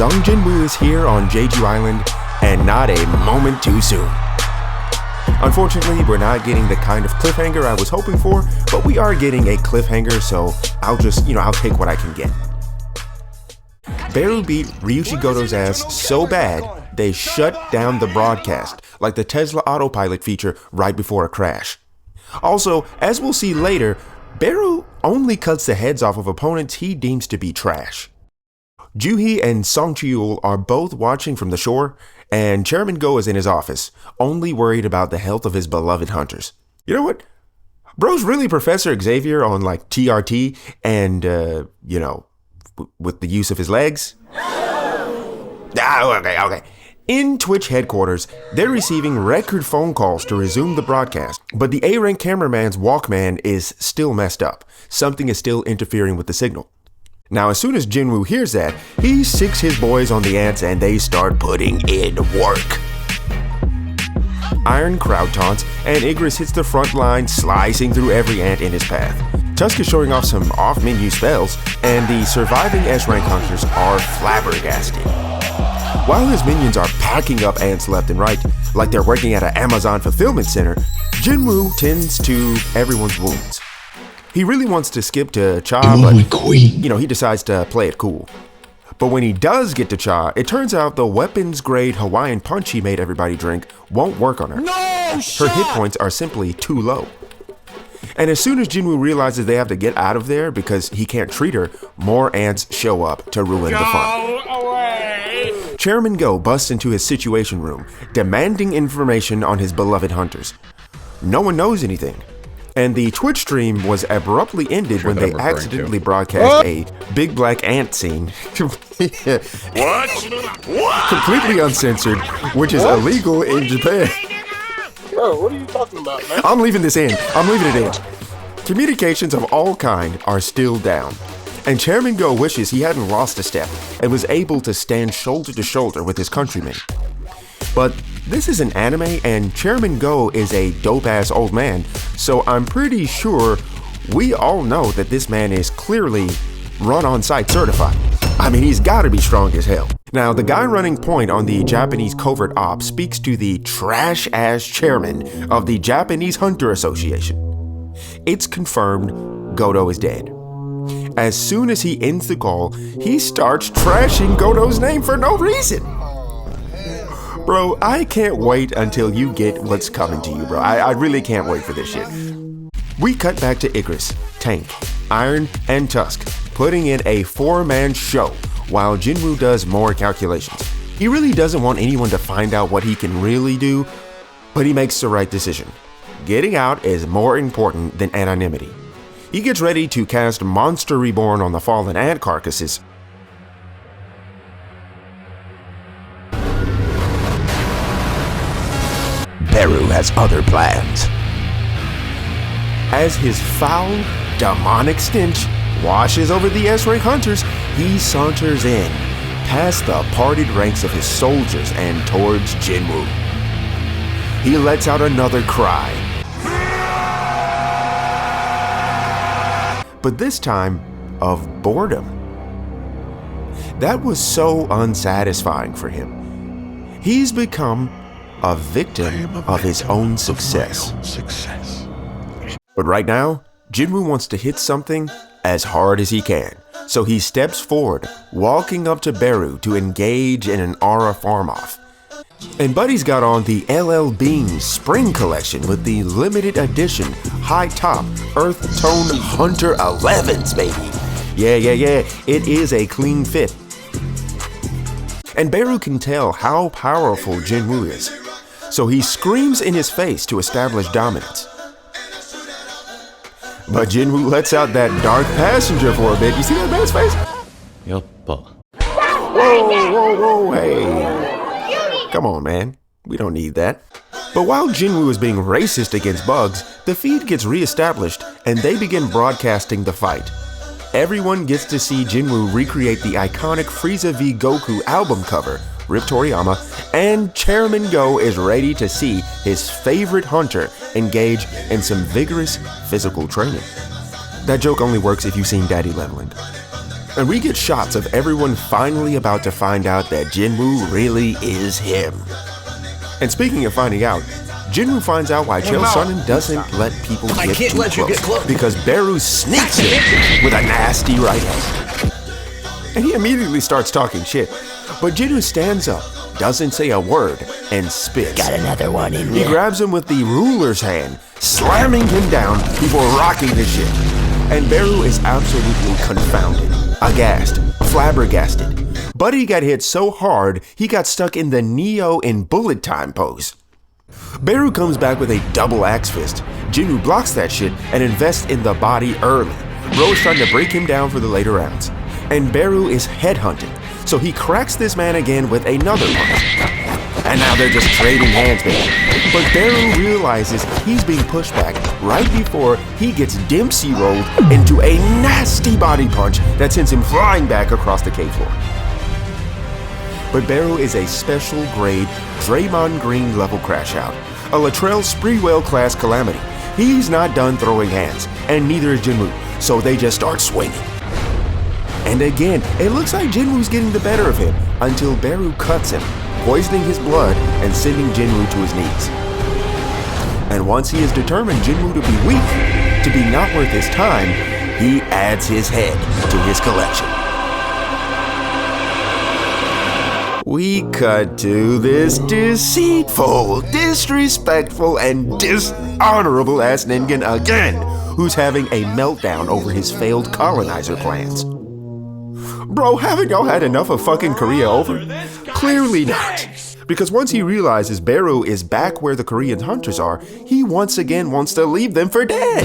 Sung Jinwoo is here on Jeju Island, and not a moment too soon. Unfortunately, we're not getting the kind of cliffhanger I was hoping for, but we are getting a cliffhanger, so I'll take what I can get. Beru beat Ryushi Goto's ass so bad, they shut down the broadcast, like the Tesla autopilot feature right before a crash. Also, as we'll see later, Beru only cuts the heads off of opponents he deems to be trash. Juhee and Song Cheol are both watching from the shore, and Chairman Go is in his office, only worried about the health of his beloved hunters. You know what? Bro's really Professor Xavier on like TRT and, with the use of his legs. Okay. In Twitch headquarters, they're receiving record phone calls to resume the broadcast, but the A-rank cameraman's Walkman is still messed up. Something is still interfering with the signal. Now, as soon as Jinwoo hears that, he sicks his boys on the ants and they start putting in work. Iron crowd taunts, and Igris hits the front line, slicing through every ant in his path. Tusk is showing off some off-menu spells, and the surviving S-rank hunters are flabbergasted. While his minions are packing up ants left and right, like they're working at an Amazon fulfillment center, Jinwoo tends to everyone's wounds. He really wants to skip to Cha, but, he decides to play it cool. But when he does get to Cha, it turns out the weapons-grade Hawaiian punch he made everybody drink won't work on her. Her hit points are simply too low. And as soon as Jinwoo realizes they have to get out of there because he can't treat her, more ants show up to ruin the fun. Away. Chairman Go busts into his situation room, demanding information on his beloved hunters. No one knows anything. And the Twitch stream was abruptly ended when they accidentally broadcast a big black ant scene. What? Completely uncensored, which is illegal in Japan. Bro, what are you talking about, man? I'm leaving this in. I'm leaving it in. Communications of all kind are still down. And Chairman Go wishes he hadn't lost a step and was able to stand shoulder to shoulder with his countrymen. But this is an anime, and Chairman Go is a dope-ass old man, so I'm pretty sure we all know that this man is clearly run-on-site certified. I mean, he's gotta be strong as hell. Now, the guy running point on the Japanese covert op speaks to the trash-ass chairman of the Japanese Hunter Association. It's confirmed Goto is dead. As soon as he ends the call, he starts trashing Goto's name for no reason. Bro, I can't wait until you get what's coming to you, bro. I really can't wait for this shit. We cut back to Igris, Tank, Iron, and Tusk, putting in a four-man show while Jinwoo does more calculations. He really doesn't want anyone to find out what he can really do, but he makes the right decision. Getting out is more important than anonymity. He gets ready to cast Monster Reborn on the fallen ant carcasses. Beru has other plans. As his foul, demonic stench washes over the S-rank hunters, he saunters in, past the parted ranks of his soldiers and towards Jinwoo. He lets out another cry, but this time of boredom. That was so unsatisfying for him. He's become a victim of his own success. But right now, Jinwoo wants to hit something as hard as he can. So he steps forward, walking up to Beru to engage in an aura farm-off. And Buddy's got on the LL Bean Spring Collection with the limited edition high top Earth Tone Hunter 11s, baby. Yeah, it is a clean fit. And Beru can tell how powerful Jinwoo is. So he screams in his face to establish dominance. But Jinwoo lets out that dark passenger for a bit. You see that man's face? Yoppa. Whoa, hey. Come on, man. We don't need that. But while Jinwoo is being racist against bugs, the feed gets re-established and they begin broadcasting the fight. Everyone gets to see Jinwoo recreate the iconic Frieza v Goku album cover, Rip Toriyama, and Chairman Go is ready to see his favorite hunter engage in some vigorous physical training. That joke only works if you've seen Daddy Leveland. And we get shots of everyone finally about to find out that Jinwoo really is him. And speaking of finding out, Jinwoo finds out why Chael Sonnen doesn't let people get too close. Because Beru sneaks in with a nasty right hand. And he immediately starts talking shit. But Jinwoo stands up, doesn't say a word, and spits. Got another one in He there. grabs him with the ruler's hand, slamming him down before rocking the shit. And Beru is absolutely confounded, aghast, flabbergasted. Buddy got hit so hard, he got stuck in the Neo in bullet time pose. Beru comes back with a double axe fist. Jinwoo blocks that shit and invests in the body early. Bro is trying to break him down for the later rounds. And Beru is headhunting, so he cracks this man again with another punch. And now they're just trading hands, baby. But Beru realizes he's being pushed back right before he gets Dempsey rolled into a nasty body punch that sends him flying back across the cage floor. But Beru is a special grade Draymond Green level crash out, a Latrell Sprewell class calamity. He's not done throwing hands, and neither is Jinwoo, so they just start swinging. And again, it looks like Jinwoo's getting the better of him until Beru cuts him, poisoning his blood and sending Jinwoo to his knees. And once he has determined Jinwoo to be weak, to be not worth his time, he adds his head to his collection. We cut to this deceitful, disrespectful, and dishonorable ass Ningen again, who's having a meltdown over his failed colonizer plans. Bro, haven't y'all had enough of fucking Korea over? Clearly not. Because once he realizes Beru is back where the Korean hunters are, he once again wants to leave them for dead.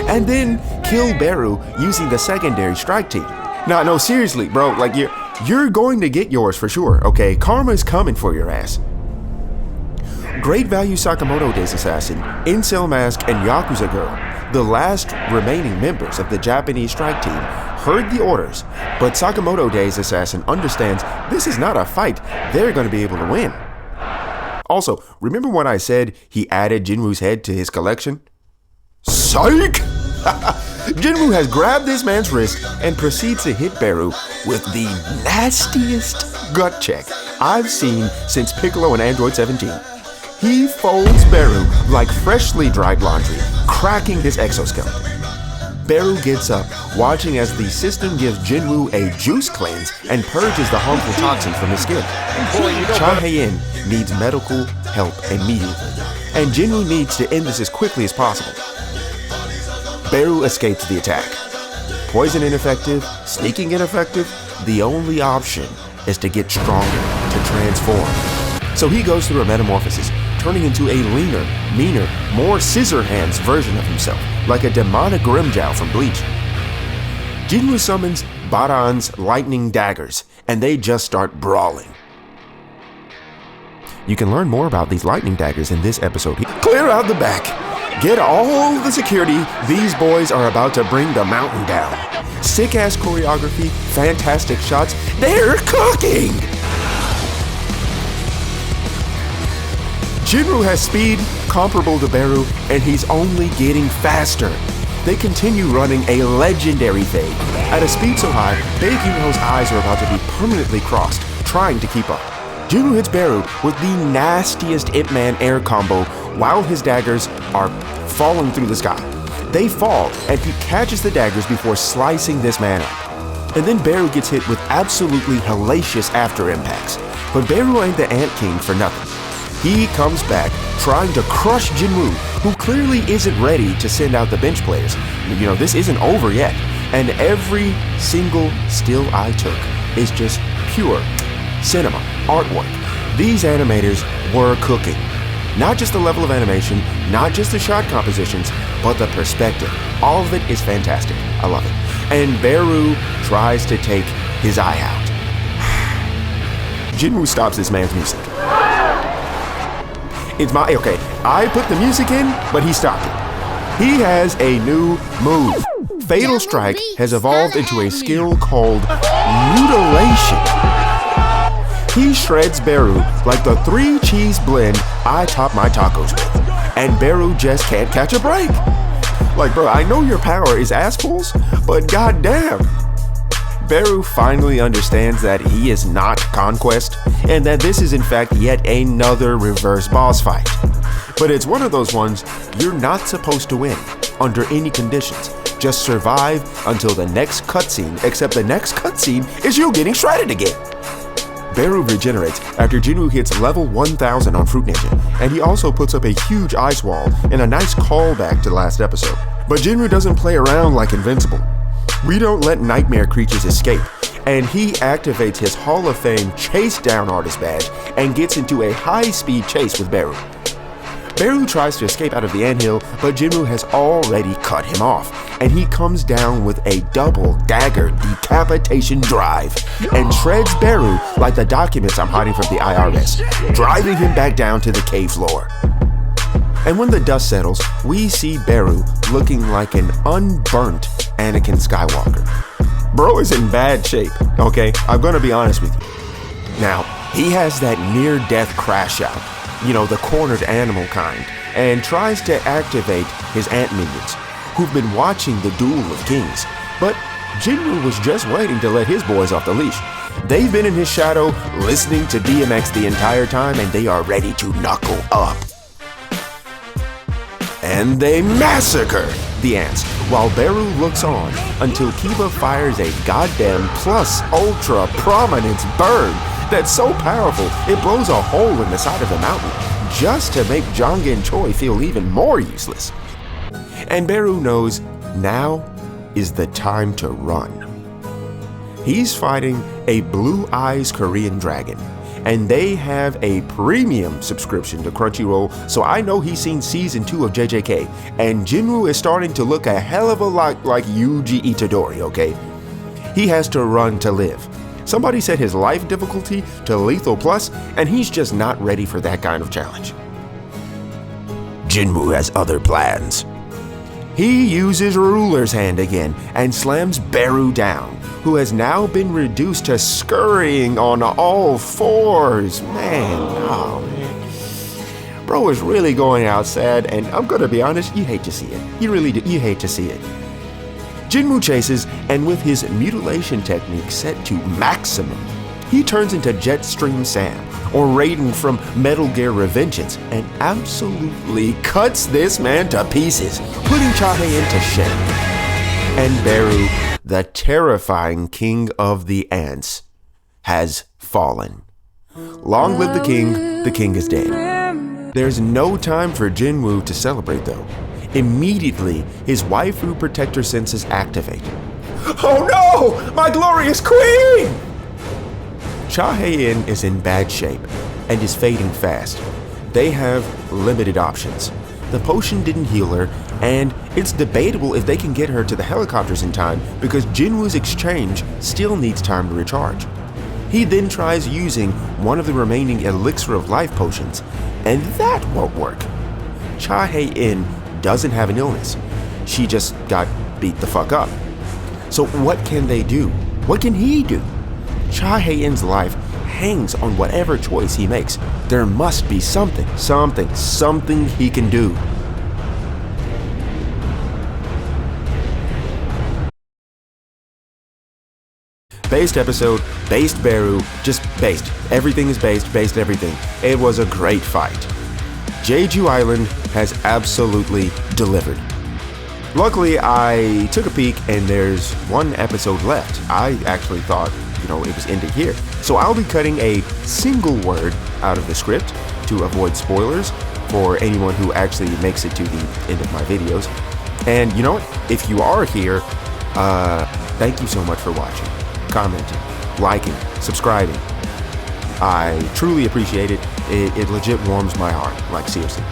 And then kill Beru using the secondary strike team. No, seriously, bro, like you're going to get yours for sure, okay? Karma's coming for your ass. Great Value Sakamoto Days Assassin, Incel Mask, and Yakuza Girl, the last remaining members of the Japanese strike team, heard the orders, but Sakamoto Days Assassin understands this is not a fight they're going to be able to win. Also, remember when I said he added Jinwoo's head to his collection? Psych! Jinwoo has grabbed this man's wrist and proceeds to hit Beru with the nastiest gut check I've seen since Piccolo and Android 17. He folds Beru like freshly dried laundry, cracking his exoskeleton. Beru gets up, watching as the system gives Jinwoo a juice cleanse and purges the harmful toxins from his skin. Cha Hae-in needs medical help immediately, and Jinwoo needs to end this as quickly as possible. Beru escapes the attack. Poison ineffective, sneaking ineffective, the only option is to get stronger, to transform. So he goes through a metamorphosis, turning into a leaner, meaner, more scissor hands version of himself, like a demonic Grimjow from Bleach. Jinwoo summons Baran's lightning daggers, and they just start brawling. You can learn more about these lightning daggers in this episode. Clear out the back. Get all the security. These boys are about to bring the mountain down. Sick-ass choreography, fantastic shots. They're cooking! Jinwoo has speed comparable to Beru, and he's only getting faster. They continue running a legendary fade. At a speed so high, Baekhyunho's eyes are about to be permanently crossed, trying to keep up. Jinwoo hits Beru with the nastiest Ip Man air combo while his daggers are falling through the sky. They fall, and he catches the daggers before slicing this man up. And then Beru gets hit with absolutely hellacious after impacts. But Beru ain't the Ant King for nothing. He comes back, trying to crush Jinwoo, who clearly isn't ready to send out the bench players. You know, this isn't over yet. And every single still I took is just pure cinema, artwork. These animators were cooking. Not just the level of animation, not just the shot compositions, but the perspective. All of it is fantastic. I love it. And Beru tries to take his eye out. Jinwoo stops this man's music. Okay, I put the music in, but he stopped it. He has a new move. Fatal Strike has evolved into a skill called mutilation. He shreds Beru like the 3-cheese blend I top my tacos with. And Beru just can't catch a break. Like, bro, I know your power is assholes, but goddamn. Beru finally understands that he is not Conquest, and that this is in fact yet another reverse boss fight. But it's one of those ones you're not supposed to win, under any conditions. Just survive until the next cutscene, except the next cutscene is you getting shredded again. Beru regenerates after Jinwoo hits level 1000 on Fruit Ninja, and he also puts up a huge ice wall in a nice callback to the last episode. But Jinwoo doesn't play around like Invincible. We don't let nightmare creatures escape, and he activates his Hall of Fame Chase Down Artist badge and gets into a high-speed chase with Beru. Beru tries to escape out of the anthill, but Jinwoo has already cut him off, and he comes down with a double dagger decapitation drive and shreds Beru like the documents I'm hiding from the IRS, driving him back down to the cave floor. And when the dust settles, we see Beru looking like an unburnt Anakin Skywalker. Bro is in bad shape, okay? I'm gonna be honest with you. Now, he has that near-death crash out, the cornered animal kind, and tries to activate his ant minions, who've been watching the Duel of Kings. But Jinwoo was just waiting to let his boys off the leash. They've been in his shadow, listening to DMX the entire time, and they are ready to knuckle up. And they massacre the ants, while Beru looks on until Kiba fires a goddamn plus ultra prominence burn that's so powerful it blows a hole in the side of the mountain just to make Jongin Choi feel even more useless. And Beru knows now is the time to run. He's fighting a Blue Eyes Korean dragon, and they have a premium subscription to Crunchyroll, so I know he's seen season 2 of JJK, and Jinwoo is starting to look a hell of a lot like Yuji Itadori, okay? He has to run to live. Somebody set his life difficulty to lethal plus, and he's just not ready for that kind of challenge. Jinwoo has other plans. He uses Ruler's Hand again and slams Beru down, who has now been reduced to scurrying on all fours. Man. Bro is really going out sad, and I'm gonna be honest, you hate to see it. You really do, you hate to see it. Jinwoo chases, and with his mutilation technique set to maximum, he turns into Jetstream Sam, or Raiden from Metal Gear Revengeance, and absolutely cuts this man to pieces, putting Chahae to shame. And Beru, the terrifying king of the ants, has fallen. Long live the king is dead. There's no time for Jinwoo to celebrate though. Immediately, his waifu protector senses activate. Oh no! My glorious queen! Chahae is in bad shape and is fading fast. They have limited options. The potion didn't heal her, and it's debatable if they can get her to the helicopters in time because Jinwoo's exchange still needs time to recharge. He then tries using one of the remaining Elixir of Life potions, and that won't work. Chahae doesn't have an illness. She just got beat the fuck up. So what can they do? What can he do? Chahae-in's life hangs on whatever choice he makes. There must be something he can do. Based episode, based Beru, just based. Everything is based everything. It was a great fight. Jeju Island has absolutely delivered. Luckily, I took a peek and there's one episode left. I actually thought, it was ended here. So I'll be cutting a single word out of the script to avoid spoilers for anyone who actually makes it to the end of my videos. And you know what? If you are here, thank you so much for watching, commenting, liking, subscribing. I truly appreciate it. It legit warms my heart, like seriously.